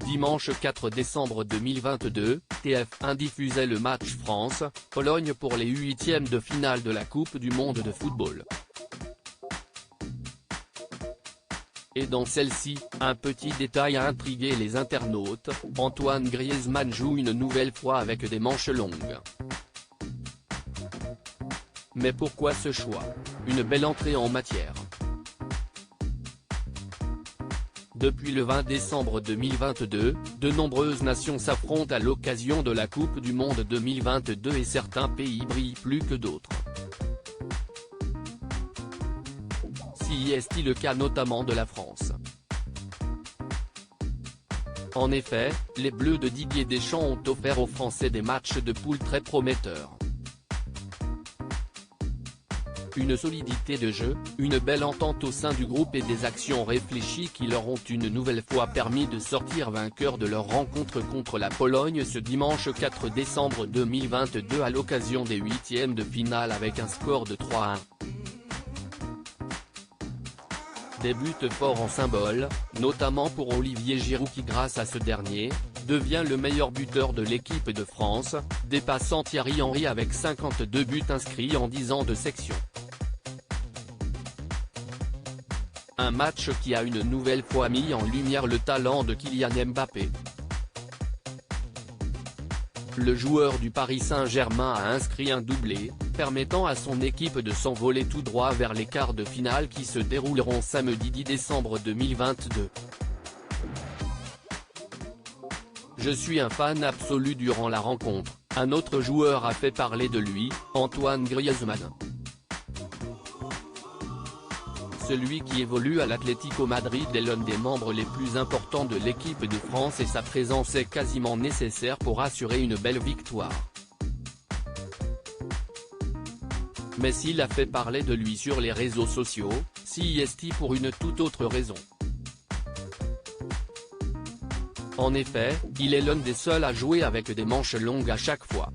Dimanche 4 décembre 2022, TF1 diffusait le match France-Pologne pour les huitièmes de finale de la Coupe du monde de football. Et dans celle-ci, un petit détail a intrigué les internautes, Antoine Griezmann joue une nouvelle fois avec des manches longues. Mais pourquoi ce choix? Une belle entrée en matière. Depuis le 20 décembre 2022, de nombreuses nations s'affrontent à l'occasion de la Coupe du monde 2022 et certains pays brillent plus que d'autres. Si est-il le cas notamment de la France? En effet, les Bleus de Didier Deschamps ont offert aux Français des matchs de poule très prometteurs. Une solidité de jeu, une belle entente au sein du groupe et des actions réfléchies qui leur ont une nouvelle fois permis de sortir vainqueurs de leur rencontre contre la Pologne ce dimanche 4 décembre 2022 à l'occasion des huitièmes de finale avec un score de 3-1. Des buts forts en symbole, notamment pour Olivier Giroud qui grâce à ce dernier, devient le meilleur buteur de l'équipe de France, dépassant Thierry Henry avec 52 buts inscrits en 10 ans de section. Un match qui a une nouvelle fois mis en lumière le talent de Kylian Mbappé. Le joueur du Paris Saint-Germain a inscrit un doublé, permettant à son équipe de s'envoler tout droit vers les quarts de finale qui se dérouleront samedi 10 décembre 2022. Je suis un fan absolu durant la rencontre, un autre joueur a fait parler de lui, Antoine Griezmann. Celui qui évolue à l'Atlético Madrid est l'un des membres les plus importants de l'équipe de France et sa présence est quasiment nécessaire pour assurer une belle victoire. Mais s'il a fait parler de lui sur les réseaux sociaux, si est-il pour une toute autre raison. En effet, il est l'un des seuls à jouer avec des manches longues à chaque fois.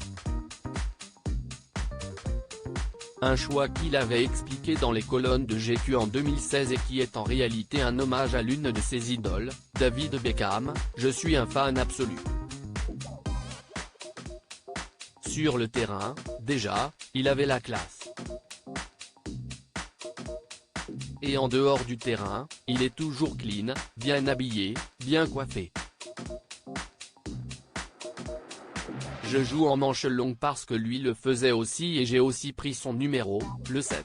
Un choix qu'il avait expliqué dans les colonnes de GQ en 2016 et qui est en réalité un hommage à l'une de ses idoles, David Beckham, je suis un fan absolu. Sur le terrain, déjà, il avait la classe. Et en dehors du terrain, il est toujours clean, bien habillé, bien coiffé. Je joue en manche longue parce que lui le faisait aussi et j'ai aussi pris son numéro, le 7.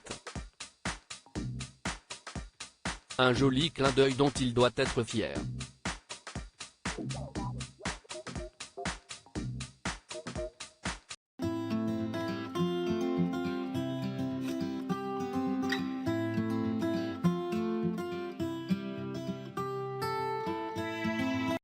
Un joli clin d'œil dont il doit être fier.